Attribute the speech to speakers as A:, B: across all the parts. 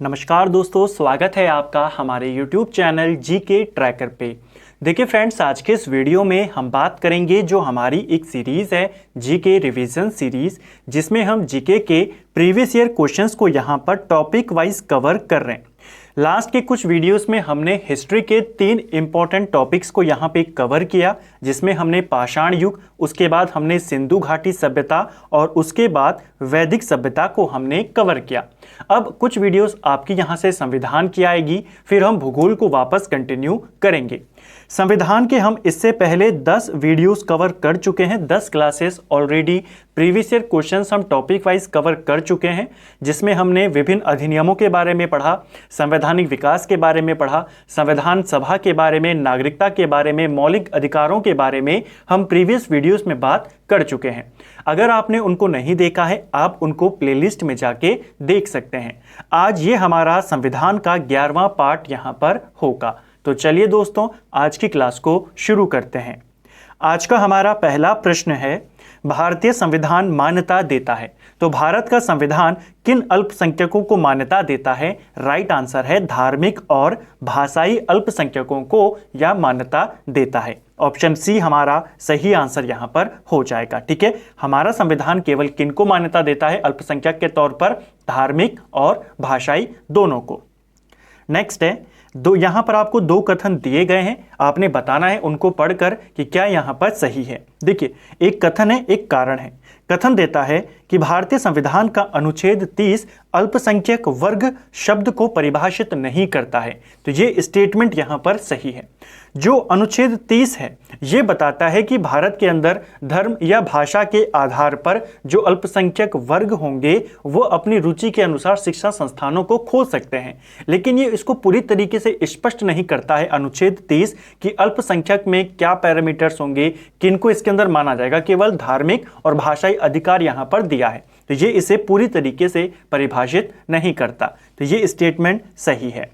A: नमस्कार दोस्तों, स्वागत है आपका हमारे YouTube चैनल जीके ट्रैकर पे। देखिए फ्रेंड्स, आज के इस वीडियो में हम बात करेंगे जो हमारी एक सीरीज़ है जीके रिवीजन सीरीज़, जिसमें हम जीके के प्रीवियस ईयर क्वेश्चंस को यहाँ पर टॉपिक वाइज कवर कर रहे हैं। लास्ट के कुछ वीडियोस में हमने हिस्ट्री के 3 इंपॉर्टेंट टॉपिक्स को यहाँ पे कवर किया, जिसमें हमने पाषाण युग, उसके बाद हमने सिंधु घाटी सभ्यता और उसके बाद वैदिक सभ्यता को हमने कवर किया। अब कुछ वीडियोस आपकी यहाँ से संविधान की आएगी, फिर हम भूगोल को वापस कंटिन्यू करेंगे। संविधान के हम इससे पहले 10 वीडियोस कवर कर चुके हैं, 10 classes already previous year questions हम टॉपिक वाइज कवर कर चुके हैं, जिसमें हमने विभिन्न अधिनियमों के बारे में पढ़ा, संवैधानिक विकास के बारे में पढ़ा, संविधान सभा के बारे में, नागरिकता के बारे में, मौलिक अधिकारों के बारे में हम प्रीवियस वीडियोस में बात कर चुके हैं। अगर आपने उनको नहीं देखा है, आप उनको प्लेलिस्ट में जाके देख सकते हैं। आज ये हमारा संविधान का 11वां पार्ट यहाँ पर होगा। तो चलिए दोस्तों, आज की क्लास को शुरू करते हैं। आज का हमारा पहला प्रश्न है, भारतीय संविधान मान्यता देता है तो भारत का संविधान किन अल्पसंख्यकों को मान्यता देता है? राइट आंसर है धार्मिक और भाषाई अल्पसंख्यकों को यह मान्यता देता है। ऑप्शन सी हमारा सही आंसर यहां पर हो जाएगा। ठीक है, हमारा संविधान केवल किन को मान्यता देता है अल्पसंख्यक के तौर पर? धार्मिक और भाषाई दोनों को। नेक्स्ट है, यहां पर आपको 2 कथन दिए गए हैं, आपने बताना है उनको पढ़कर कि क्या यहां पर सही है। देखिए, एक कथन है, एक कारण है। कथन देता है कि भारतीय संविधान का अनुच्छेद 30 अल्पसंख्यक वर्ग शब्द को परिभाषित नहीं करता है, तो ये स्टेटमेंट यहां पर सही है। जो अनुच्छेद 30 है ये बताता है कि भारत के अंदर धर्म या भाषा के आधार पर जो अल्पसंख्यक वर्ग होंगे वो अपनी रुचि के अनुसार शिक्षा संस्थानों को खोल सकते हैं, लेकिन ये इसको पूरी तरीके से स्पष्ट नहीं करता है अनुच्छेद 30 कि अल्पसंख्यक में क्या पैरामीटर्स होंगे, किनको इसके अंदर माना जाएगा। केवल धार्मिक और भाषाई अधिकार यहां पर दिया है, तो ये इसे पूरी तरीके से परिभाषित नहीं करता, तो ये स्टेटमेंट सही है।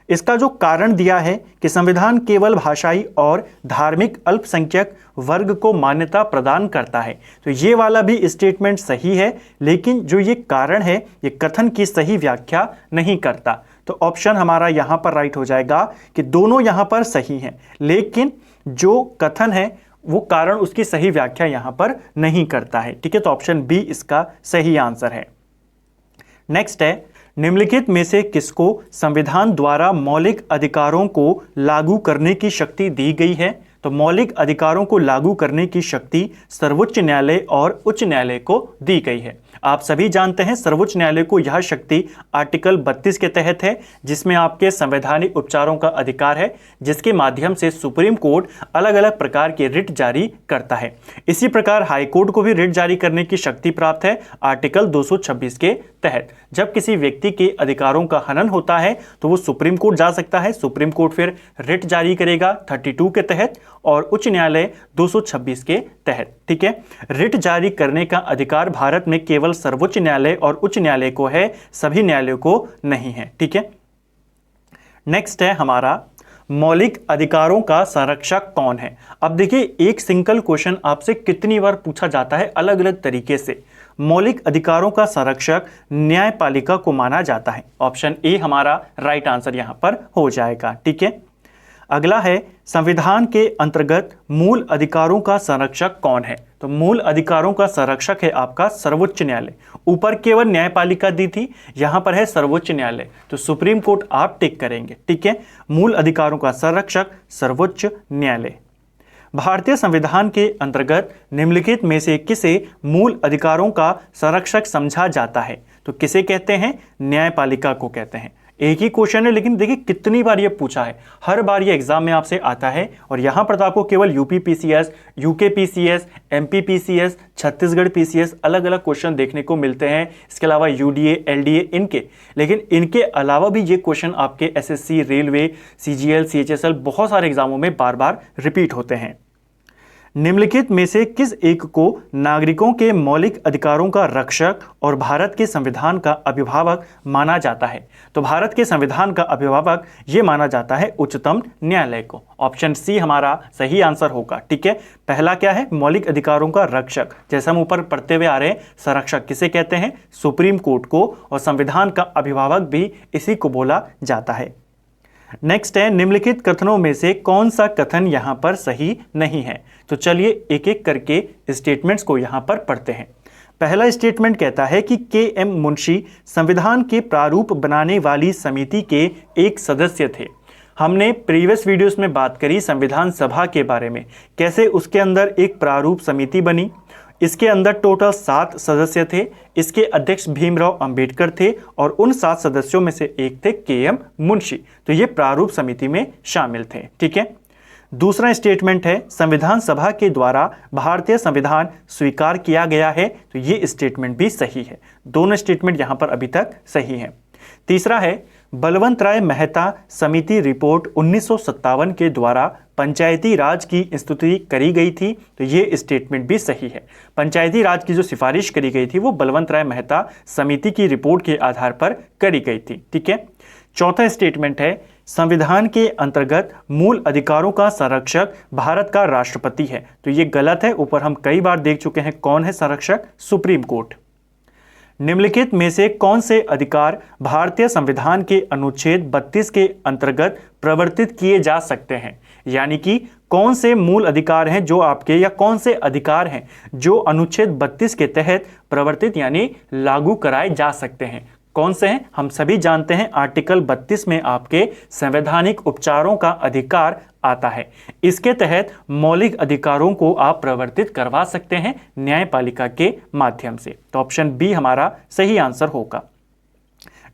A: इसका जो कारण दिया है कि संविधान केवल भाषाई और धार्मिक अल्पसंख्यक वर्ग को मान्यता प्रदान करता है, तो ये वाला भी स्टेटमेंट सही है, लेकिन जो ये कारण है ये कथन की सही व्याख्या नहीं करता। तो ऑप्शन हमारा यहाँ पर राइट हो जाएगा कि दोनों यहाँ पर सही हैं, लेकिन जो कथन है वो कारण उसकी सही व्याख्या यहाँ पर नहीं करता है। ठीक है, तो ऑप्शन बी इसका सही आंसर है। नेक्स्ट है, निम्नलिखित में से किसको संविधान द्वारा मौलिक अधिकारों को लागू करने की शक्ति दी गई है? तो मौलिक अधिकारों को लागू करने की शक्ति सर्वोच्च न्यायालय और उच्च न्यायालय को दी गई है। आप सभी जानते हैं सर्वोच्च न्यायालय को यह शक्ति आर्टिकल 32 के तहत है, जिसमें आपके संवैधानिक उपचारों का अधिकार है, जिसके माध्यम से सुप्रीम कोर्ट अलग अलग प्रकार के रिट जारी करता है। इसी प्रकार हाई कोर्ट को भी रिट जारी करने की शक्ति प्राप्त है आर्टिकल 226 के तहत। जब किसी व्यक्ति के अधिकारों का हनन होता है तो वो सुप्रीम कोर्ट जा सकता है, सुप्रीम कोर्ट फिर रिट जारी करेगा 32 के तहत और उच्च न्यायालय 226 के तहत। ठीक है, रिट जारी करने का अधिकार भारत में केवल सर्वोच्च न्यायालय और उच्च न्यायालय को है, सभी न्यायालयों को नहीं है। ठीक है, नेक्स्ट है हमारा मौलिक अधिकारों का संरक्षक कौन है? अब देखिए, एक सिंगल क्वेश्चन आपसे कितनी बार पूछा जाता है अलग अलग तरीके से। मौलिक अधिकारों का संरक्षक न्यायपालिका को माना जाता है। ऑप्शन ए हमारा राइट आंसर यहां पर हो जाएगा। ठीक है, अगला है, संविधान के अंतर्गत मूल अधिकारों का संरक्षक कौन है? तो मूल अधिकारों का संरक्षक है आपका सर्वोच्च न्यायालय। ऊपर केवल न्यायपालिका दी थी, यहां पर है सर्वोच्च न्यायालय, तो सुप्रीम कोर्ट आप टिक करेंगे। ठीक है, मूल अधिकारों का संरक्षक सर्वोच्च न्यायालय। भारतीय संविधान के अंतर्गत निम्नलिखित में से किसे मूल अधिकारों का संरक्षक समझा जाता है? तो किसे कहते हैं? न्यायपालिका को कहते हैं। एक ही क्वेश्चन है, लेकिन देखिए कितनी बार ये पूछा है, हर बार ये एग्जाम में आपसे आता है। और यहाँ पर तो आपको केवल UP PCS, UK PCS, MP PCS, Chhattisgarh PCS अलग अलग क्वेश्चन देखने को मिलते हैं। इसके अलावा यूडीए, एलडीए इनके, लेकिन इनके अलावा भी ये क्वेश्चन आपके एसएससी, रेलवे, सीजीएल, सीएचएसएल बहुत सारे एग्जामों में बार बार रिपीट होते हैं। निम्नलिखित में से किस एक को नागरिकों के मौलिक अधिकारों का रक्षक और भारत के संविधान का अभिभावक माना जाता है? तो भारत के संविधान का अभिभावक ये माना जाता है उच्चतम न्यायालय को। ऑप्शन सी हमारा सही आंसर होगा। ठीक है, पहला क्या है? मौलिक अधिकारों का रक्षक। जैसे हम ऊपर पढ़ते हुए आ रहे हैं, संरक्षक किसे कहते हैं? सुप्रीम कोर्ट को। और संविधान का अभिभावक भी इसी को बोला जाता है। नेक्स्ट है, निम्नलिखित कथनों में से कौन सा कथन यहां पर सही नहीं है? तो चलिए एक एक करके स्टेटमेंट्स को यहां पर पढ़ते हैं। पहला स्टेटमेंट कहता है कि के.एम. मुंशी संविधान के प्रारूप बनाने वाली समिति के एक सदस्य थे। हमने प्रीवियस वीडियोस में बात करी संविधान सभा के बारे में, कैसे उसके अंदर एक प्रारूप समिति बनी। इसके अंदर टोटल 7 सदस्य थे। इसके अध्यक्ष भीमराव अंबेडकर थे और उन 7 सदस्यों में से एक थे के.एम. मुंशी। तो ये प्रारूप समिति में शामिल थे। ठीक है, दूसरा स्टेटमेंट है संविधान सभा के द्वारा भारतीय संविधान स्वीकार किया गया है। तो ये स्टेटमेंट भी सही है। दोनों स्टेटमेंट यहां पर अभी तक सही है। तीसरा है बलवंत राय मेहता समिति रिपोर्ट 1957 के द्वारा पंचायती राज की स्तुति करी गई थी। तो ये स्टेटमेंट भी सही है। पंचायती राज की जो सिफारिश करी गई थी वो बलवंत राय मेहता समिति की रिपोर्ट के आधार पर करी गई थी। ठीक है, चौथा स्टेटमेंट है संविधान के अंतर्गत मूल अधिकारों का संरक्षक भारत का राष्ट्रपति है। तो ये गलत है। ऊपर हम कई बार देख चुके हैं कौन है संरक्षक? Supreme court. निम्नलिखित में से कौन से अधिकार भारतीय संविधान के अनुच्छेद 32 के अंतर्गत प्रवर्तित किए जा सकते हैं? यानी कि कौन से मूल अधिकार हैं जो आपके, या कौन से अधिकार हैं जो अनुच्छेद 32 के तहत प्रवर्तित यानी लागू कराए जा सकते हैं? कौन से हैं? हम सभी जानते हैं आर्टिकल 32 में आपके संवैधानिक उपचारों का अधिकार आता है। इसके तहत मौलिक अधिकारों को आप प्रवर्तित करवा सकते हैं न्यायपालिका के माध्यम से। तो ऑप्शन बी हमारा सही आंसर होगा।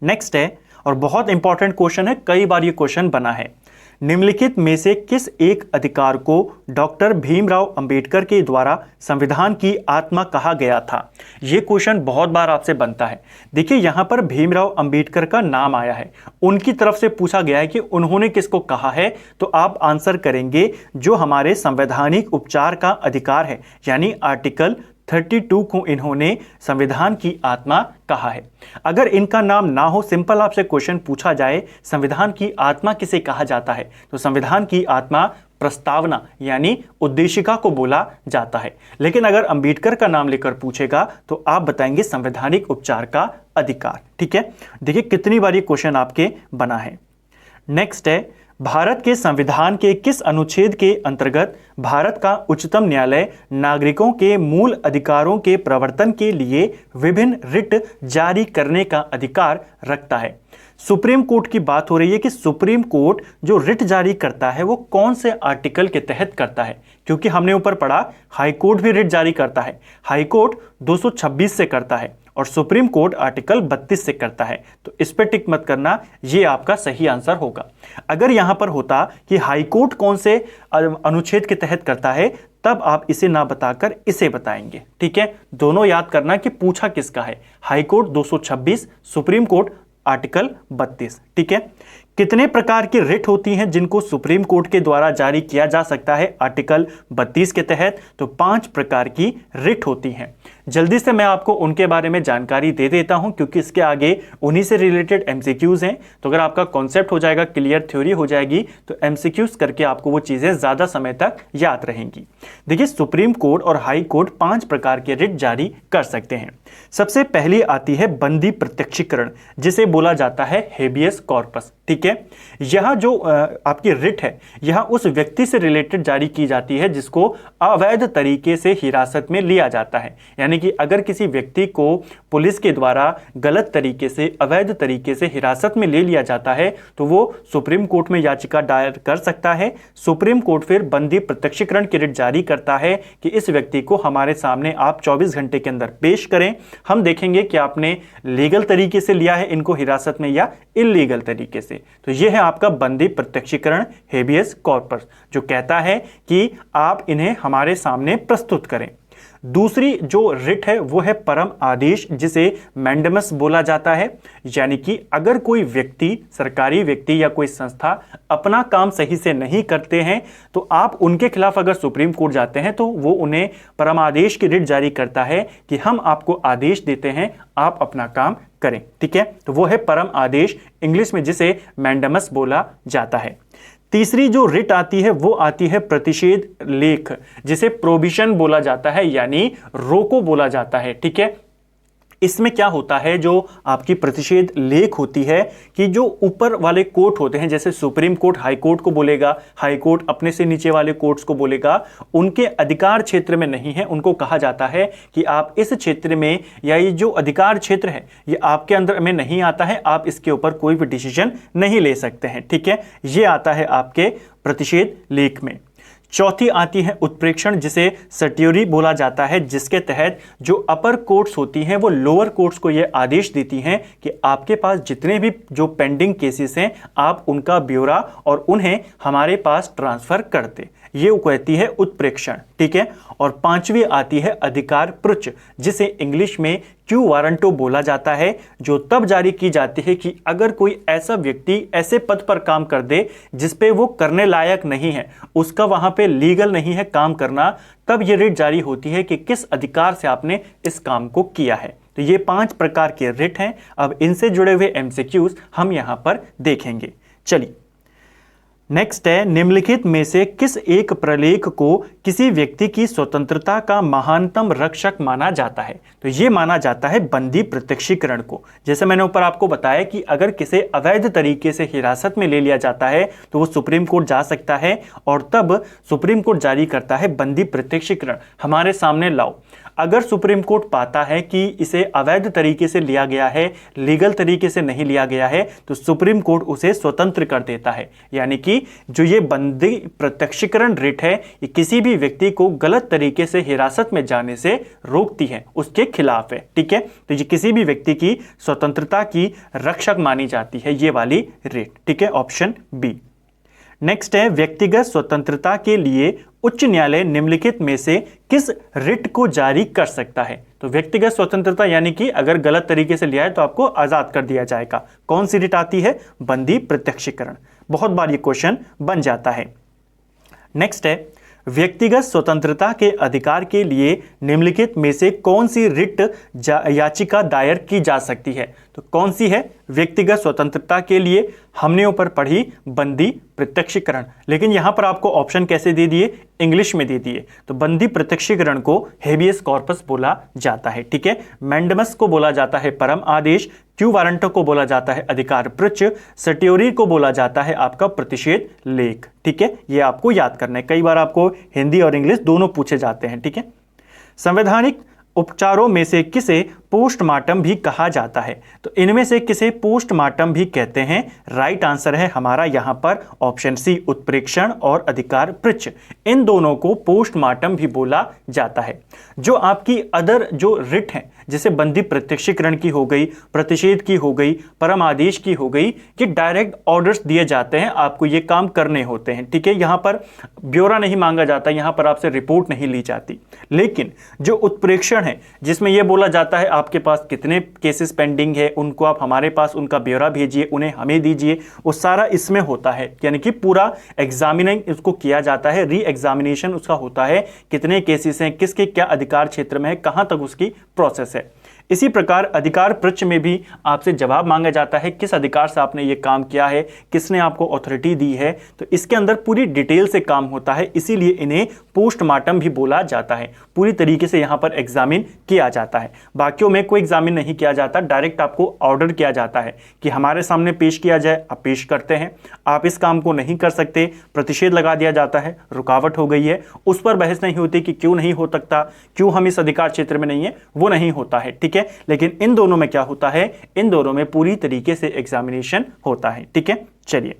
A: नेक्स्ट है, और बहुत इंपॉर्टेंट क्वेश्चन है, कई बार ये क्वेश्चन बना है, निम्नलिखित में से किस एक अधिकार को डॉक्टर भीमराव अंबेडकर के द्वारा संविधान की आत्मा कहा गया था? ये क्वेश्चन बहुत बार आपसे बनता है। देखिए यहाँ पर भीमराव अंबेडकर का नाम आया है, उनकी तरफ से पूछा गया है कि उन्होंने किसको कहा है। तो आप आंसर करेंगे जो हमारे संवैधानिक उपचार का अधिकार है, यानी आर्टिकल 32 को इन्होंने संविधान की आत्मा कहा है। अगर इनका नाम ना हो, सिंपल आपसे क्वेश्चन पूछा जाए संविधान की आत्मा किसे कहा जाता है, तो संविधान की आत्मा प्रस्तावना यानी उद्देशिका को बोला जाता है। लेकिन अगर अंबेडकर का नाम लेकर पूछेगा तो आप बताएंगे संवैधानिक उपचार का अधिकार। ठीक है, देखिए कितनी बार ये क्वेश्चन आपके बना है। नेक्स्ट है, भारत के संविधान के किस अनुच्छेद के अंतर्गत भारत का उच्चतम न्यायालय नागरिकों के मूल अधिकारों के प्रवर्तन के लिए विभिन्न रिट जारी करने का अधिकार रखता है? सुप्रीम कोर्ट की बात हो रही है कि सुप्रीम कोर्ट जो रिट जारी करता है वो कौन से आर्टिकल के तहत करता है, क्योंकि हमने ऊपर पढ़ा हाई कोर्ट भी रिट जारी करता है। हाई कोर्ट 226 से करता है और सुप्रीम कोर्ट आर्टिकल 32 से करता है। तो इस पे टिक मत करना, ये आपका सही आंसर होगा। अगर यहां पर होता कि हाई कोर्ट कौन से अनुच्छेद के तहत करता है, तब आप इसे ना बताकर इसे बताएंगे। ठीक है, दोनों याद करना कि पूछा किसका है, high court 226, supreme court article 32। ठीक है, कितने प्रकार की रिट होती हैं जिनको सुप्रीम कोर्ट के द्वारा जारी किया जा सकता है आर्टिकल 32 के तहत? तो 5 प्रकार की रिट होती हैं। जल्दी से मैं आपको उनके बारे में जानकारी दे देता हूं, क्योंकि इसके आगे उन्हीं से रिलेटेड एमसीक्यूज हैं। तो अगर आपका कॉन्सेप्ट हो जाएगा क्लियर, थ्योरी हो जाएगी, तो एमसीक्यूज करके आपको वो चीजें ज्यादा समय तक याद रहेंगी। देखिए, सुप्रीम कोर्ट और हाई कोर्ट 5 प्रकार के रिट जारी कर सकते हैं। सबसे पहली आती है बंदी प्रत्यक्षीकरण, जिसे बोला जाता है हेबियस कॉर्पस। ठीक है, यह जो आपकी रिट है, यह उस व्यक्ति से रिलेटेड जारी की जाती है जिसको अवैध तरीके से हिरासत में लिया जाता है। यानी कि अगर किसी व्यक्ति को पुलिस के द्वारा गलत तरीके से, अवैध तरीके से हिरासत में ले लिया जाता है, तो वो सुप्रीम कोर्ट में याचिका दायर कर सकता है। सुप्रीम कोर्ट फिर बंदी प्रत्यक्षीकरण की रिट जारी करता है कि इस व्यक्ति को हमारे सामने आप 24 घंटे के अंदर पेश करें, हम देखेंगे कि आपने लीगल तरीके से लिया है इनको हिरासत में या इल्लीगल तरीके से। तो यह है आपका बंदी प्रत्यक्षीकरण हेबियस कॉर्पस, जो कहता है कि आप इन्हें हमारे सामने प्रस्तुत करें। दूसरी जो रिट है वो है परम आदेश, जिसे मैंडेमस बोला जाता है। यानी कि अगर कोई व्यक्ति, सरकारी व्यक्ति या कोई संस्था अपना काम सही से नहीं करते हैं तो आप उनके खिलाफ अगर सुप्रीम कोर्ट जाते हैं तो वो उन्हें परम आदेश की रिट जारी करता है कि हम आपको आदेश देते हैं, आप अपना काम करें। ठीक है, तो वो है परम आदेश, इंग्लिश में जिसे मैंडेमस बोला जाता है। तीसरी जो रिट आती है वो आती है प्रतिषेध लेख, जिसे प्रोविजन बोला जाता है, यानी रोको बोला जाता है। ठीक है, इसमें क्या होता है, जो आपकी प्रतिषेध लेख होती है कि जो ऊपर वाले कोर्ट होते हैं, जैसे सुप्रीम कोर्ट हाई कोर्ट को बोलेगा, हाई कोर्ट अपने से नीचे वाले कोर्ट्स को बोलेगा, उनके अधिकार क्षेत्र में नहीं है, उनको कहा जाता है कि आप इस क्षेत्र में, या ये जो अधिकार क्षेत्र है ये आपके अंदर में नहीं आता है, आप इसके ऊपर कोई भी डिसीजन नहीं ले सकते हैं। ठीक है, ये आता है आपके प्रतिषेध लेख में। चौथी आती है उत्प्रेक्षण, जिसे सट्योरी बोला जाता है, जिसके तहत जो अपर कोर्ट्स होती हैं वो लोअर कोर्ट्स को ये आदेश देती हैं कि आपके पास जितने भी जो पेंडिंग केसेस हैं आप उनका ब्यौरा और उन्हें हमारे पास ट्रांसफर कर दें। ये कहती है उत्प्रेक्षण। ठीक है, और पांचवी आती है अधिकार पृच्छ, जिसे इंग्लिश में क्यू वारंटो बोला जाता है, जो तब जारी की जाती है कि अगर कोई ऐसा व्यक्ति ऐसे पद पर काम कर दे जिस पे वो करने लायक नहीं है, उसका वहां पे लीगल नहीं है काम करना, तब ये रिट जारी होती है कि किस अधिकार से आपने इस काम को किया है। तो ये 5 प्रकार के रिट हैं। अब इनसे जुड़े हुए एमसीक्यूज हम यहां पर देखेंगे। चलिए, नेक्स्ट है, निम्नलिखित में से किस एक प्रलेख को किसी व्यक्ति की स्वतंत्रता का महानतम रक्षक माना जाता है? तो यह माना जाता है बंदी प्रत्यक्षीकरण को। जैसे मैंने ऊपर आपको बताया कि अगर किसी अवैध तरीके से हिरासत में ले लिया जाता है तो वो सुप्रीम कोर्ट जा सकता है और तब सुप्रीम कोर्ट जारी करता है बंदी प्रत्यक्षीकरण, हमारे सामने लाओ। अगर सुप्रीम कोर्ट पाता है कि इसे अवैध तरीके से लिया गया है, लीगल तरीके से नहीं लिया गया है, तो सुप्रीम कोर्ट उसे स्वतंत्र कर देता है। यानी कि जो ये बंदी प्रत्यक्षीकरण रिट है, ये किसी भी व्यक्ति को गलत तरीके से हिरासत में जाने से रोकती है, उसके खिलाफ है। ठीक है, तो ये किसी भी व्यक्ति की स्वतंत्रता की रक्षक मानी जाती है, ये वाली रिट। ठीक है, ऑप्शन बी। नेक्स्ट है, व्यक्तिगत स्वतंत्रता के लिए उच्च न्यायालय निम्नलिखित में से किस रिट को जारी कर सकता है? तो व्यक्तिगत स्वतंत्रता यानी कि अगर गलत तरीके से लिया है तो आपको आजाद कर दिया जाएगा। कौन सी रिट आती है? बंदी प्रत्यक्षीकरण। बहुत बार ये क्वेश्चन बन जाता है। नेक्स्ट है, व्यक्तिगत स्वतंत्रता के अधिकार के लिए निम्नलिखित में से कौन सी रिट याचिका दायर की जा सकती है? तो कौन सी है व्यक्तिगत स्वतंत्रता के लिए? हमने ऊपर पढ़ी बंदी प्रत्यक्षीकरण, लेकिन यहां पर आपको ऑप्शन कैसे दे दिए? इंग्लिश में दे दिए। तो बंदी प्रत्यक्षीकरण को हेबियस कॉर्पस बोला जाता है। ठीक है, मैंडेमस को बोला जाता है परम आदेश, क्यू वारंटो को बोला जाता है अधिकार पृच्छ, सट्योरी को बोला जाता है आपका प्रतिषेध लेख। ठीक है, ये आपको याद करना है, कई बार आपको हिंदी और इंग्लिश दोनों पूछे जाते हैं। ठीक है, संवैधानिक उपचारों में से किसे पोस्टमार्टम भी कहा जाता है? तो इनमें से किसे पोस्टमार्टम भी कहते हैं? राइट आंसर है हमारा यहां पर ऑप्शन सी, उत्प्रेक्षण और अधिकार पृच्छ। इन दोनों को पोस्टमार्टम भी बोला जाता है। जो आपकी अदर जो रिट है, जैसे बंदी प्रत्यक्षीकरण की हो गई, प्रतिषेध की हो गई, परम आदेश की हो गई, ये डायरेक्ट ऑर्डर्स दिए जाते हैं, आपको ये काम करने होते हैं। ठीक है, यहां पर ब्यौरा नहीं मांगा जाता, यहां पर आपसे रिपोर्ट नहीं ली जाती। लेकिन जो उत्प्रेक्षण है, जिसमें यह बोला जाता है आपके पास कितने केसेस पेंडिंग है, उनको आप हमारे पास उनका ब्यौरा भेजिए, उन्हें हमें दीजिए, वो सारा इसमें होता है। यानी कि पूरा एग्जामिनिंग उसको किया जाता है, री एग्जामिनेशन उसका होता है, कितने केसेस हैं, किसके क्या अधिकार क्षेत्र में है, कहां तक उसकी प्रोसेस है। इसी प्रकार अधिकार पृच्छ में भी आपसे जवाब मांगा जाता है, किस अधिकार से आपने ये काम किया है, किसने आपको अथॉरिटी दी है। तो इसके अंदर पूरी डिटेल से काम होता है, इसीलिए इन्हें पोस्टमार्टम भी बोला जाता है। पूरी तरीके से यहाँ पर एग्जामिन किया जाता है। बाकियों में कोई एग्जामिन नहीं किया जाता, डायरेक्ट आपको ऑर्डर किया जाता है कि हमारे सामने पेश किया जाए, आप पेश करते हैं। आप इस काम को नहीं कर सकते, प्रतिषेध लगा दिया जाता है, रुकावट हो गई है, उस पर बहस नहीं होती कि क्यों नहीं हो सकता, क्यों हम इस अधिकार क्षेत्र में नहीं है, वो नहीं होता है। ठीक है, लेकिन इन दोनों में क्या होता है? इन दोनों में पूरी तरीके से एग्जामिनेशन होता है। ठीक है, चलिए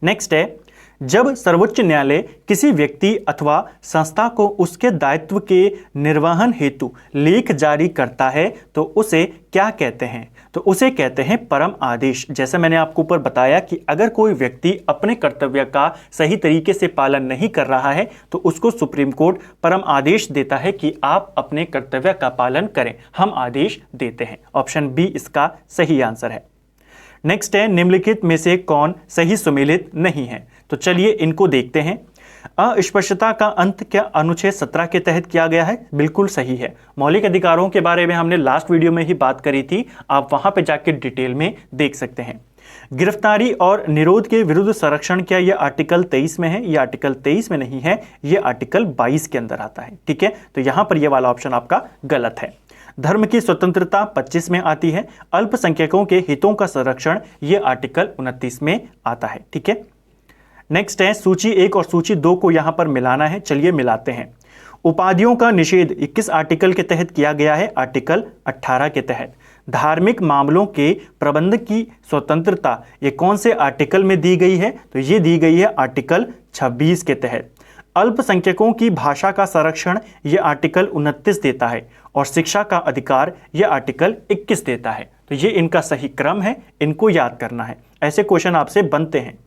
A: नेक्स्ट है, जब सर्वोच्च न्यायालय किसी व्यक्ति अथवा संस्था को उसके दायित्व के निर्वहन हेतु लेख जारी करता है तो उसे क्या कहते हैं? तो उसे कहते हैं परम आदेश। जैसे मैंने आपको ऊपर बताया कि अगर कोई व्यक्ति अपने कर्तव्य का सही तरीके से पालन नहीं कर रहा है तो उसको सुप्रीम कोर्ट परम आदेश देता है कि आप अपने कर्तव्य का पालन करें, हम आदेश देते हैं। ऑप्शन बी इसका सही आंसर है। नेक्स्ट है, निम्नलिखित में से कौन सही सुमेलित नहीं है? तो चलिए इनको देखते हैं। अस्पृश्यता का अंत क्या अनुच्छेद 17 के तहत किया गया है? बिल्कुल सही है। मौलिक अधिकारों के बारे में हमने लास्ट वीडियो में ही बात करी थी, आप वहां पे जाके डिटेल में देख सकते हैं। गिरफ्तारी और निरोध के विरुद्ध संरक्षण क्या ये आर्टिकल 23 में है? ये आर्टिकल 23 में नहीं है, ये आर्टिकल 22 के अंदर आता है। ठीक है, तो यहां पर ये वाला ऑप्शन आपका गलत है। धर्म की स्वतंत्रता 25 में आती है। अल्पसंख्यकों के हितों का संरक्षण ये आर्टिकल 29 में आता है। ठीक है, नेक्स्ट है, सूची 1 और सूची 2 को यहां पर मिलाना है। चलिए मिलाते हैं। उपाधियों का निषेध 21 आर्टिकल के तहत किया गया है, आर्टिकल 18 के तहत। धार्मिक मामलों के प्रबंध की स्वतंत्रता ये कौन से आर्टिकल में दी गई है? तो ये दी गई है आर्टिकल 26 के तहत। अल्पसंख्यकों की भाषा का संरक्षण ये आर्टिकल 29 देता है और शिक्षा का अधिकार ये आर्टिकल 21 देता है। तो ये इनका सही क्रम है, इनको याद करना है, ऐसे क्वेश्चन आपसे बनते हैं।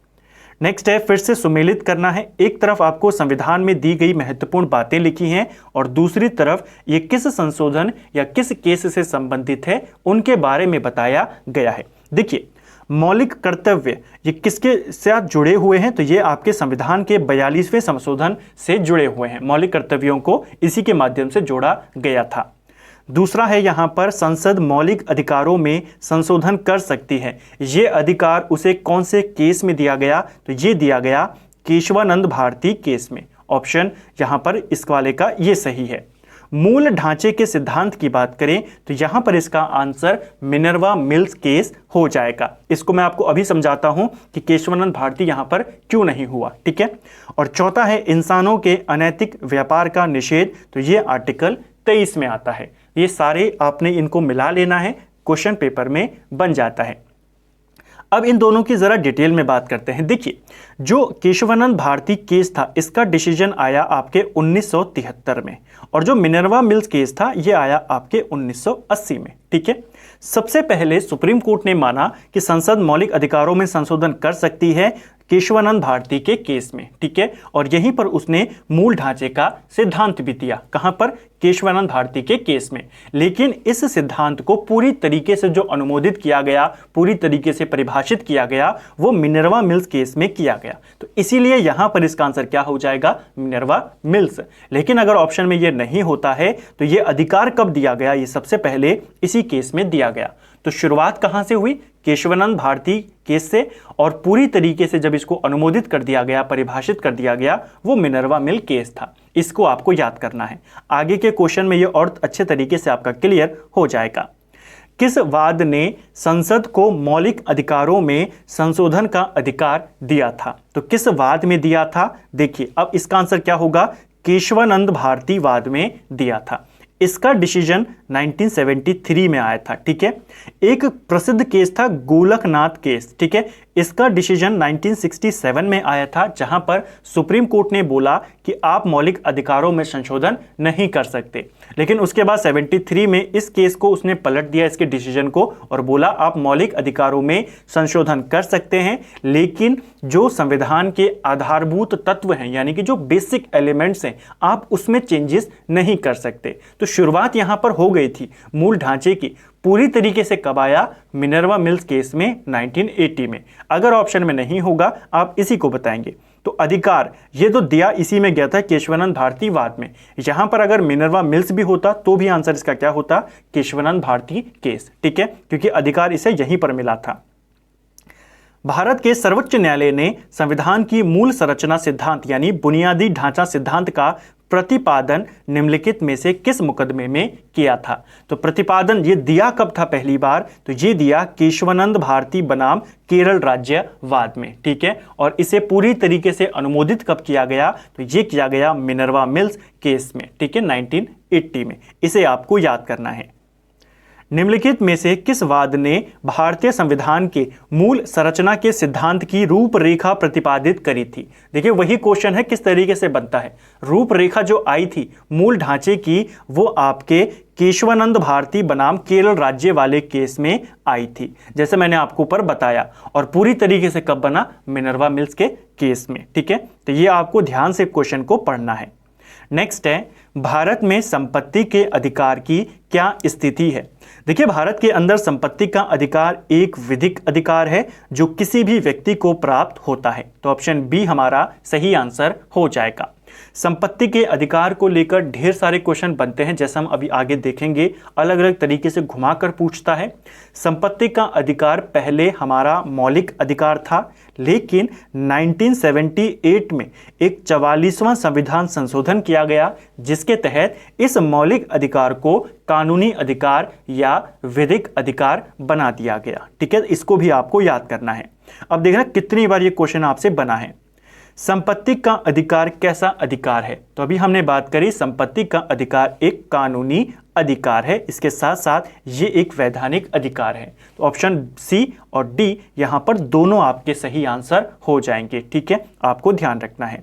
A: नेक्स्ट है, फिर से सुमेलित करना है। एक तरफ आपको संविधान में दी गई महत्वपूर्ण बातें लिखी हैं और दूसरी तरफ ये किस संशोधन या किस केस से संबंधित है उनके बारे में बताया गया है। देखिए, मौलिक कर्तव्य ये किसके साथ जुड़े हुए हैं? तो ये आपके संविधान के 42वें संशोधन से जुड़े हुए हैं। मौलिक कर्तव्यों को इसी के माध्यम से जोड़ा गया था। दूसरा है यहाँ पर, संसद मौलिक अधिकारों में संशोधन कर सकती है। ये अधिकार उसे कौन से केस में दिया गया? तो ये दिया गया केशवानंद भारती केस में। ऑप्शन यहाँ पर इस वाले का ये सही है। मूल ढांचे के सिद्धांत की बात करें तो यहां पर इसका आंसर मिनर्वा मिल्स केस हो जाएगा। इसको मैं आपको अभी समझाता हूं कि केशवानंद भारती यहां पर क्यों नहीं हुआ। ठीक है, और चौथा है, इंसानों के अनैतिक व्यापार का निषेध। तो ये आर्टिकल 23 में आता है। ये सारे आपने इनको मिला लेना है, क्वेश्चन पेपर में बन जाता है। अब इन दोनों की जरा डिटेल में बात करते हैं। देखिए, जो केशवानंद भारती केस था इसका डिसीजन आया आपके 1973 में और जो मिनर्वा मिल्स केस था ये आया आपके 1980 में। ठीक है, सबसे पहले सुप्रीम कोर्ट ने माना कि संसद मौलिक अधिकारों में संशोधन कर सकती है केशवानंद भारती के केस में। ठीक है, और यहीं पर उसने मूल ढांचे का सिद्धांत भी दिया। कहां पर? केशवानंद भारती के केस में। लेकिन इस सिद्धांत को पूरी तरीके से जो अनुमोदित किया गया, पूरी तरीके से परिभाषित किया गया, वो मिनर्वा मिल्स केस में किया गया। तो इसीलिए यहां पर इसका आंसर क्या हो जाएगा? Minerva mills. लेकिन अगर ऑप्शन में ये नहीं होता है तो ये अधिकार कब दिया गया? ये सबसे पहले इसी केस में दिया गया। तो शुरुआत कहां से हुई? केशवानंद भारती केस से, और पूरी तरीके से जब इसको अनुमोदित कर दिया गया, परिभाषित कर दिया गया, वो मिनर्वा मिल केस था। इसको आपको याद करना है। आगे के क्वेश्चन में ये और अच्छे तरीके से आपका क्लियर हो जाएगा। किस वाद ने संसद को मौलिक अधिकारों में संशोधन का अधिकार दिया था? तो किस वाद में दिया था? देखिए, अब इसका आंसर क्या होगा? केशवानंद भारती वाद में दिया था। इसका डिसीजन 1973 में आया था। ठीक है, एक प्रसिद्ध केस था गोलकनाथ केस। ठीक है, इसका डिसीजन 1967 में आया था, जहां पर सुप्रीम कोर्ट ने बोला कि आप मौलिक अधिकारों में संशोधन नहीं कर सकते। लेकिन उसके बाद 73 में इस केस को उसने पलट दिया, इसके डिसीजन को, और बोला आप मौलिक अधिकारों में संशोधन कर सकते हैं, लेकिन जो संविधान के आधारभूत तत्व हैं, यानी कि जो बेसिक एलिमेंट्स हैं, आप उसमें चेंजेस नहीं कर सकते। तो शुरुआत यहां पर हो गई थी मूल ढांचे की। पूरी तरीके से कब आया? मिनर्वा मिल्स केस में 1980 में। अगर ऑप्शन में नहीं होगा आप इसी को बताएंगे। तो अधिकार ये तो दिया इसी में गया था, केशवानंद भारती वाद में। यहां पर अगर मिनर्वा मिल्स भी होता तो भी आंसर इसका क्या होता? केशवानंद भारती केस। ठीक है, क्योंकि अधिकार इसे यहीं पर मिला था। भारत के सर्वोच्च न्यायालय ने संविधान की मूल संरचना सिद्धांत यानी बुनियादी ढांचा सिद्धांत का प्रतिपादन निम्नलिखित में से किस मुकदमे में किया था? तो प्रतिपादन ये दिया कब था पहली बार? तो ये दिया केशवानंद भारती बनाम केरल राज्य वाद में। ठीक है, और इसे पूरी तरीके से अनुमोदित कब किया गया? तो ये किया गया मिनर्वा मिल्स केस में। ठीक है, 1980 में। इसे आपको याद करना है। निम्नलिखित में से किस वाद ने भारतीय संविधान के मूल संरचना के सिद्धांत की रूपरेखा प्रतिपादित करी थी? देखिए वही क्वेश्चन है, किस तरीके से बनता है। रूपरेखा जो आई थी मूल ढांचे की, वो आपके केशवानंद भारती बनाम केरल राज्य वाले केस में आई थी, जैसे मैंने आपको ऊपर बताया। और पूरी तरीके से कब बना? मिनर्वा मिल्स के केस में। ठीक है, तो ये आपको ध्यान से क्वेश्चन को पढ़ना है। नेक्स्ट है, भारत में संपत्ति के अधिकार की क्या स्थिति है? देखिए भारत के अंदर संपत्ति का अधिकार एक विधिक अधिकार है जो किसी भी व्यक्ति को प्राप्त होता है। तो ऑप्शन बी हमारा सही आंसर हो जाएगा। संपत्ति के अधिकार को लेकर ढेर सारे क्वेश्चन बनते हैं, जैसा हम अभी आगे देखेंगे, अलग अलग तरीके से घुमाकर पूछता है। संपत्ति का अधिकार पहले हमारा मौलिक अधिकार था, लेकिन 1978 में एक 44वां संविधान संशोधन किया गया, जिसके तहत इस मौलिक अधिकार को कानूनी अधिकार या विधिक अधिकार बना दिया गया। ठीक है, इसको भी आपको याद करना है। अब देखना कितनी बार ये क्वेश्चन आपसे बना है। संपत्ति का अधिकार कैसा अधिकार है? तो अभी हमने बात करी संपत्ति का अधिकार एक कानूनी अधिकार है, इसके साथ साथ ये एक वैधानिक अधिकार है। तो ऑप्शन सी और डी यहां पर दोनों आपके सही आंसर हो जाएंगे। ठीक है, आपको ध्यान रखना है।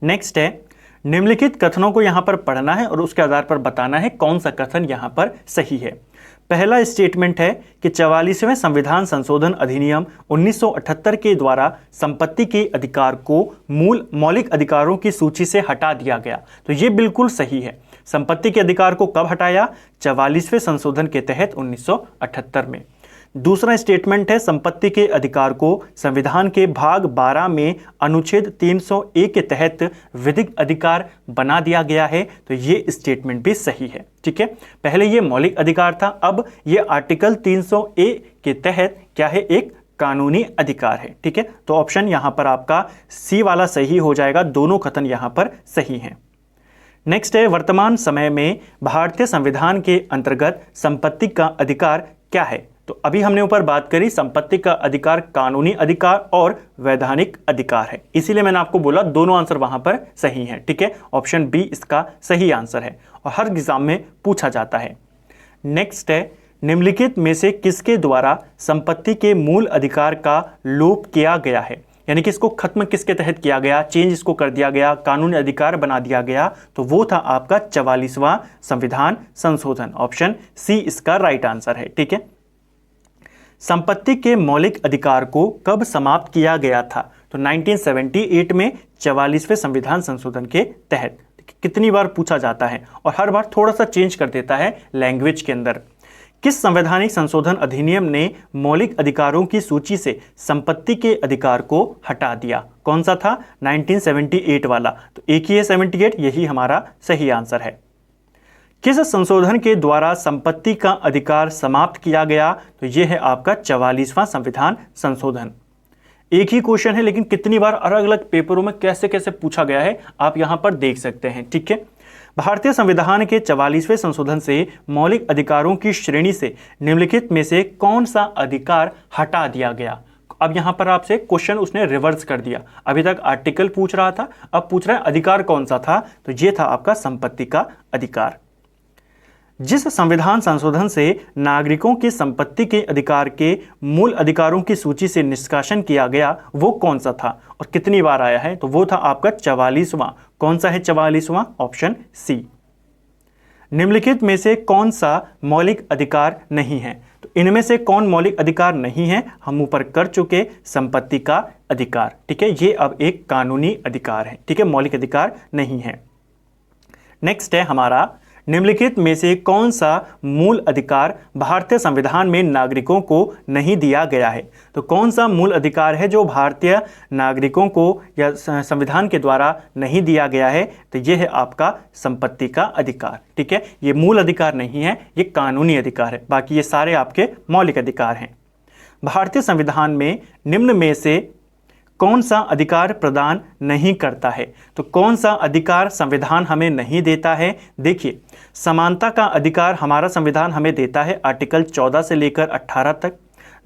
A: नेक्स्ट है, निम्नलिखित कथनों को यहां पर पढ़ना है और उसके आधार पर बताना है कौन सा कथन यहां पर सही है। पहला स्टेटमेंट है कि 44वें संविधान संशोधन अधिनियम 1978 के द्वारा संपत्ति के अधिकार को मूल मौलिक अधिकारों की सूची से हटा दिया गया। तो ये बिल्कुल सही है। संपत्ति के अधिकार को कब हटाया? 44वें संशोधन के तहत 1978 में। दूसरा स्टेटमेंट है संपत्ति के अधिकार को संविधान के भाग 12 में अनुच्छेद 301 के तहत विधिक अधिकार बना दिया गया है। तो ये स्टेटमेंट भी सही है। ठीक है, पहले ये मौलिक अधिकार था, अब ये आर्टिकल 300A के तहत क्या है? एक कानूनी अधिकार है। ठीक है, तो ऑप्शन यहां पर आपका सी वाला सही हो जाएगा। दोनों कथन यहां पर सही हैं। नेक्स्ट है, वर्तमान समय में भारतीय संविधान के अंतर्गत संपत्ति का अधिकार क्या है? तो अभी हमने ऊपर बात करी संपत्ति का अधिकार कानूनी अधिकार और वैधानिक अधिकार है, इसीलिए मैंने आपको बोला दोनों आंसर वहां पर सही हैं। ठीक है, ऑप्शन बी इसका सही आंसर है और हर एग्जाम में पूछा जाता है। नेक्स्ट है, निम्नलिखित में से किसके द्वारा संपत्ति के मूल अधिकार का लोप किया गया है? यानी कि इसको खत्म किसके तहत किया गया, चेंज इसको कर दिया गया, कानूनी अधिकार बना दिया गया? तो वो था आपका 44वां संविधान संशोधन। ऑप्शन सी इसका राइट आंसर है। ठीक है, संपत्ति के मौलिक अधिकार को कब समाप्त किया गया था? तो 1978 में 44वें संविधान संशोधन के तहत। कितनी बार पूछा जाता है और हर बार थोड़ा सा चेंज कर देता है लैंग्वेज के अंदर। किस संवैधानिक संशोधन अधिनियम ने मौलिक अधिकारों की सूची से संपत्ति के अधिकार को हटा दिया? कौन सा था? 1978 वाला। तो एक ही है 78, यही हमारा सही आंसर है। किस संशोधन के द्वारा संपत्ति का अधिकार समाप्त किया गया? तो यह है आपका 44वां संविधान संशोधन। एक ही क्वेश्चन है लेकिन कितनी बार अलग अलग पेपरों में कैसे कैसे पूछा गया है आप यहां पर देख सकते हैं। ठीक है, भारतीय संविधान के 44वें संशोधन से मौलिक अधिकारों की श्रेणी से निम्नलिखित में से कौन सा अधिकार हटा दिया गया? अब यहां पर आपसे क्वेश्चन उसने रिवर्स कर दिया। अभी तक आर्टिकल पूछ रहा था, अब पूछ रहा है अधिकार कौन सा था? तो यह था आपका संपत्ति का अधिकार। जिस संविधान संशोधन से नागरिकों की संपत्ति के अधिकार के मूल अधिकारों की सूची से निष्कासन किया गया वो कौन सा था और कितनी बार आया है? तो वो था आपका 44वां। कौन सा है 44वां? Option C. निम्नलिखित में से कौन सा मौलिक अधिकार नहीं है? तो इनमें से कौन मौलिक अधिकार नहीं है? हम ऊपर कर चुके संपत्ति का अधिकार। ठीक है, ये अब एक कानूनी अधिकार है। ठीक है, मौलिक अधिकार नहीं है। नेक्स्ट है हमारा, निम्नलिखित में से कौन सा मूल अधिकार भारतीय संविधान में नागरिकों को नहीं दिया गया है? तो कौन सा मूल अधिकार है जो भारतीय नागरिकों को या संविधान के द्वारा नहीं दिया गया है? तो यह है आपका संपत्ति का अधिकार। ठीक है, ये मूल अधिकार नहीं है, ये कानूनी अधिकार है। बाकी ये सारे आपके मौलिक अधिकार हैं। भारतीय संविधान में निम्न में से कौन सा अधिकार प्रदान नहीं करता है? तो कौन सा अधिकार संविधान हमें नहीं देता है? देखिए, समानता का अधिकार हमारा संविधान हमें देता है आर्टिकल 14 से लेकर 18 तक।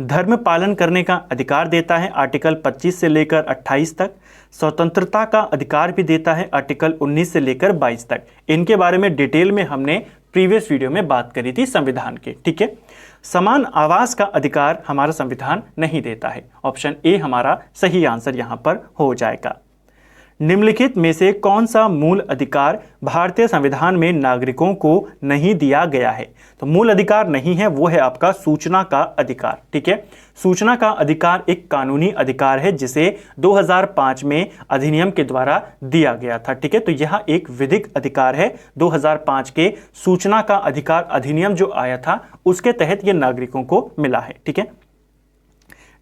A: धर्म पालन करने का अधिकार देता है आर्टिकल 25 से लेकर 28 तक। स्वतंत्रता का अधिकार भी देता है आर्टिकल 19 से लेकर 22 तक। इनके बारे में डिटेल में हमने प्रीवियस वीडियो में बात करी थी संविधान के। ठीक है, समान आवास का अधिकार हमारा संविधान नहीं देता है। ऑप्शन ए हमारा सही आंसर यहां पर हो जाएगा। निम्नलिखित में से कौन सा मूल अधिकार भारतीय संविधान में नागरिकों को नहीं दिया गया है? तो मूल अधिकार नहीं है, वो है आपका सूचना का अधिकार। ठीक है, सूचना का अधिकार एक कानूनी अधिकार है जिसे 2005 में अधिनियम के द्वारा दिया गया था। ठीक है, तो यह एक विधिक अधिकार है। 2005 के सूचना का अधिकार अधिनियम जो आया था उसके तहत यह नागरिकों को मिला है। ठीक है,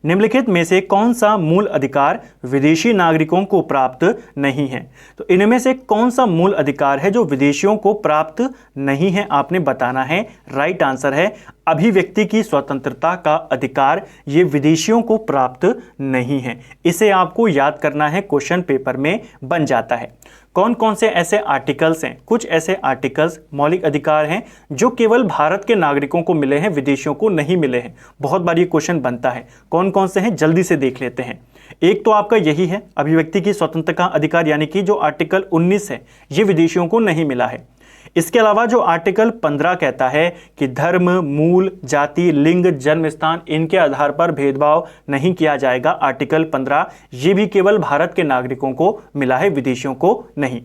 A: निम्नलिखित में से कौन सा मूल अधिकार विदेशी नागरिकों को प्राप्त नहीं है? तो इनमें से कौन सा मूल अधिकार है जो विदेशियों को प्राप्त नहीं है, आपने बताना है। राइट आंसर है अभिव्यक्ति की स्वतंत्रता का अधिकार, ये विदेशियों को प्राप्त नहीं है। इसे आपको याद करना है, क्वेश्चन पेपर में बन जाता है। कौन कौन से ऐसे आर्टिकल्स हैं? कुछ ऐसे आर्टिकल्स मौलिक अधिकार हैं जो केवल भारत के नागरिकों को मिले हैं, विदेशियों को नहीं मिले हैं। बहुत बार ये क्वेश्चन बनता है। कौन कौन से हैं जल्दी से देख लेते हैं। एक तो आपका यही है अभिव्यक्ति की स्वतंत्रता का अधिकार, यानी कि जो आर्टिकल 19 है ये विदेशियों को नहीं मिला है। इसके अलावा जो आर्टिकल 15 कहता है कि धर्म, मूल, जाति, लिंग, जन्म स्थान इनके आधार पर भेदभाव नहीं किया जाएगा, आर्टिकल 15 ये भी केवल भारत के नागरिकों को मिला है, विदेशियों को नहीं।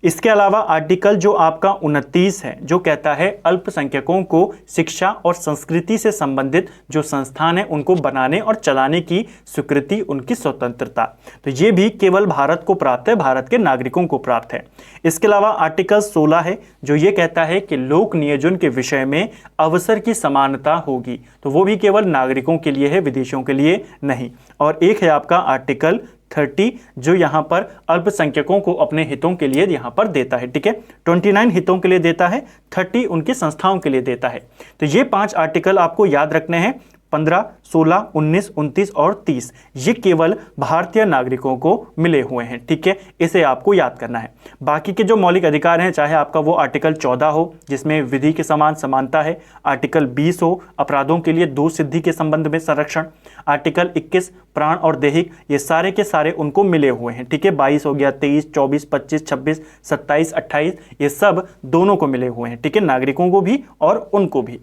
A: इसके अलावा आर्टिकल जो आपका 29 है जो कहता है अल्पसंख्यकों को शिक्षा और संस्कृति से संबंधित जो संस्थान है उनको बनाने और चलाने की स्वीकृति, उनकी स्वतंत्रता, तो ये भी केवल भारत को प्राप्त है, भारत के नागरिकों को प्राप्त है। इसके अलावा आर्टिकल 16 है जो ये कहता है कि लोक नियोजन के विषय में अवसर की समानता होगी, तो वो भी केवल नागरिकों के लिए है, विदेशियों के लिए नहीं। और एक है आपका आर्टिकल 30 जो यहां पर अल्पसंख्यकों को अपने हितों के लिए यहां पर देता है। ठीक है, 29 हितों के लिए देता है, 30 उनकी संस्थाओं के लिए देता है। तो ये 5 आर्टिकल आपको याद रखने हैं, 15, 16, 19, 29 और 30 ये केवल भारतीय नागरिकों को मिले हुए हैं। ठीक है, इसे आपको याद करना है। बाकी के जो मौलिक अधिकार हैं, चाहे आपका वो आर्टिकल 14 हो जिसमें विधि के समान समानता है, आर्टिकल 20 हो अपराधों के लिए दोष सिद्धि के संबंध में संरक्षण, आर्टिकल 21 प्राण और दैहिक, ये सारे के सारे उनको मिले हुए हैं। ठीक है, 22 हो गया, 23, 24, 25, 26, 27, 28 ये सब दोनों को मिले हुए हैं। ठीक है, नागरिकों को भी और उनको भी।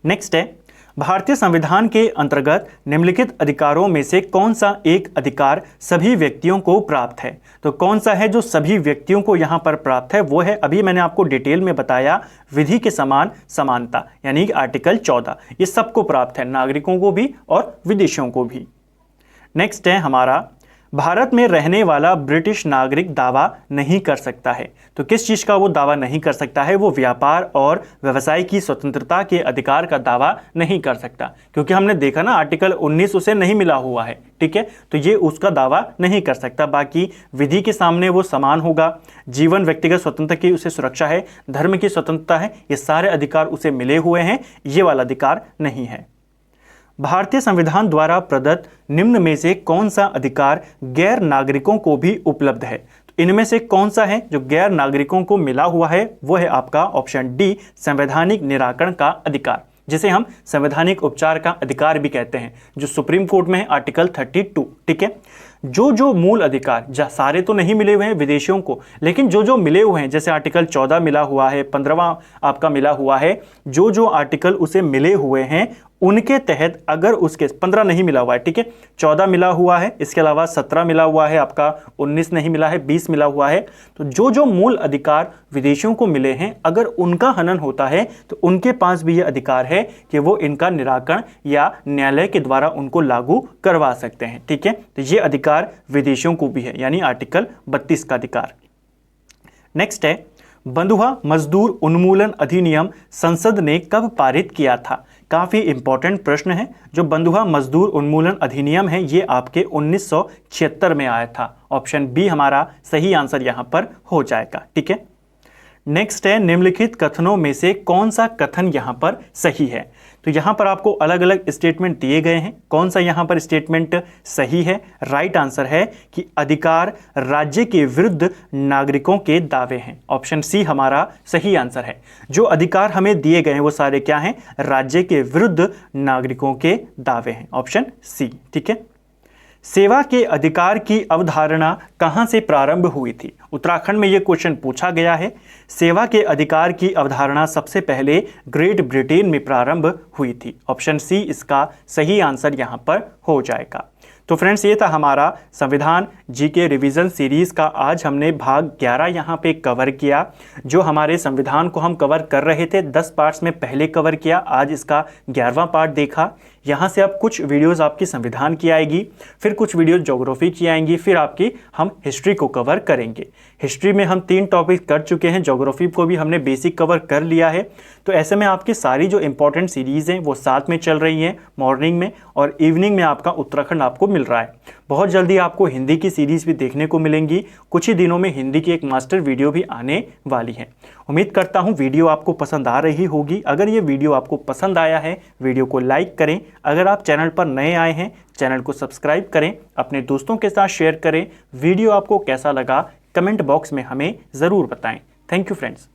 A: नेक्स्ट है भारतीय संविधान के अंतर्गत निम्नलिखित अधिकारों में से कौन सा एक अधिकार सभी व्यक्तियों को प्राप्त है? तो कौन सा है जो सभी व्यक्तियों को यहां पर प्राप्त है? वो है अभी मैंने आपको डिटेल में बताया विधि के समान समानता, यानी कि आर्टिकल 14 ये सबको प्राप्त है, नागरिकों को भी और विदेशियों को भी। नेक्स्ट है हमारा भारत में रहने वाला ब्रिटिश नागरिक दावा नहीं कर सकता है। तो किस चीज़ का वो दावा नहीं कर सकता है? वो व्यापार और व्यवसाय की स्वतंत्रता के अधिकार का दावा नहीं कर सकता, क्योंकि हमने देखा ना आर्टिकल 19 उसे नहीं मिला हुआ है। ठीक है, तो ये उसका दावा नहीं कर सकता। बाकी विधि के सामने वो समान होगा, जीवन व्यक्तिगत स्वतंत्रता की उसे सुरक्षा है, धर्म की स्वतंत्रता है, ये सारे अधिकार उसे मिले हुए हैं, ये वाला अधिकार नहीं है। भारतीय संविधान द्वारा प्रदत्त निम्न में से कौन सा अधिकार गैर नागरिकों को भी उपलब्ध है? तो इनमें से कौन सा है जो गैर नागरिकों को मिला हुआ है? वो है आपका ऑप्शन डी संवैधानिक निराकरण का अधिकार, जिसे हम संवैधानिक उपचार का अधिकार भी कहते हैं, जो सुप्रीम कोर्ट में है आर्टिकल 32। ठीक है, जो मूल अधिकार सारे तो नहीं मिले हुए हैं विदेशियों को, लेकिन जो मिले हुए हैं, जैसे आर्टिकल 14 मिला हुआ है, 15वां आपका मिला हुआ है, जो आर्टिकल उसे मिले हुए हैं उनके तहत अगर उसके 15 नहीं मिला हुआ है, ठीक है, 14 मिला हुआ है, इसके अलावा 17 मिला हुआ है, आपका 19 नहीं मिला है, 20 मिला हुआ है, तो जो मूल अधिकार विदेशियों को मिले हैं अगर उनका हनन होता है तो उनके पास भी यह अधिकार है कि वो इनका निराकरण या न्यायालय के द्वारा उनको लागू करवा सकते हैं। ठीक है, तो ये अधिकार विदेशियों को भी है, यानी आर्टिकल 32 का अधिकार। नेक्स्ट है बंधुआ मजदूर उन्मूलन अधिनियम संसद ने कब पारित किया था? काफ़ी इंपॉर्टेंट प्रश्न है। जो बंधुआ मजदूर उन्मूलन अधिनियम है ये आपके 1976 में आया था। ऑप्शन बी हमारा सही आंसर यहां पर हो जाएगा। ठीक है, नेक्स्ट है निम्नलिखित कथनों में से कौन सा कथन यहां पर सही है? तो यहां पर आपको अलग अलग स्टेटमेंट दिए गए हैं, कौन सा यहां पर स्टेटमेंट सही है? राइट आंसर है कि अधिकार राज्य के विरुद्ध नागरिकों के दावे हैं। ऑप्शन सी हमारा सही आंसर है। जो अधिकार हमें दिए गए हैं वो सारे क्या हैं? राज्य के विरुद्ध नागरिकों के दावे हैं। Option C. ठीक है, सेवा के अधिकार की अवधारणा कहां से प्रारंभ हुई थी? उत्तराखंड में ये क्वेश्चन पूछा गया है। सेवा के अधिकार की अवधारणा सबसे पहले ग्रेट ब्रिटेन में प्रारंभ हुई थी। ऑप्शन सी इसका सही आंसर यहाँ पर हो जाएगा। तो फ्रेंड्स, ये था हमारा संविधान जीके रिवीजन सीरीज़ का। आज हमने भाग 11 यहाँ पे कवर किया। जो हमारे संविधान को हम कवर कर रहे थे 10 पार्ट्स में पहले कवर किया, आज इसका 11वां पार्ट देखा। यहाँ से अब कुछ वीडियोस आपकी संविधान की आएगी, फिर कुछ वीडियोस ज्योग्राफी की आएंगी, फिर आपकी हम हिस्ट्री को कवर करेंगे। हिस्ट्री में हम 3 टॉपिक कर चुके हैं, ज्योग्राफी को भी हमने बेसिक कवर कर लिया है। तो ऐसे में आपकी सारी जो इंपॉर्टेंट सीरीज़ हैं वो साथ में चल रही हैं, मॉर्निंग में और इवनिंग में आपका उत्तराखंड आपको मिल रहा है। बहुत जल्दी आपको हिंदी की सीरीज़ भी देखने को मिलेंगी। कुछ ही दिनों में हिंदी की एक मास्टर वीडियो भी आने वाली है। उम्मीद करता हूँ वीडियो आपको पसंद आ रही होगी। अगर ये वीडियो आपको पसंद आया है, वीडियो को लाइक करें। अगर आप चैनल पर नए आए हैं, चैनल को सब्सक्राइब करें, अपने दोस्तों के साथ शेयर करें। वीडियो आपको कैसा लगा कमेंट बॉक्स में हमें ज़रूर बताएं। Thank you friends.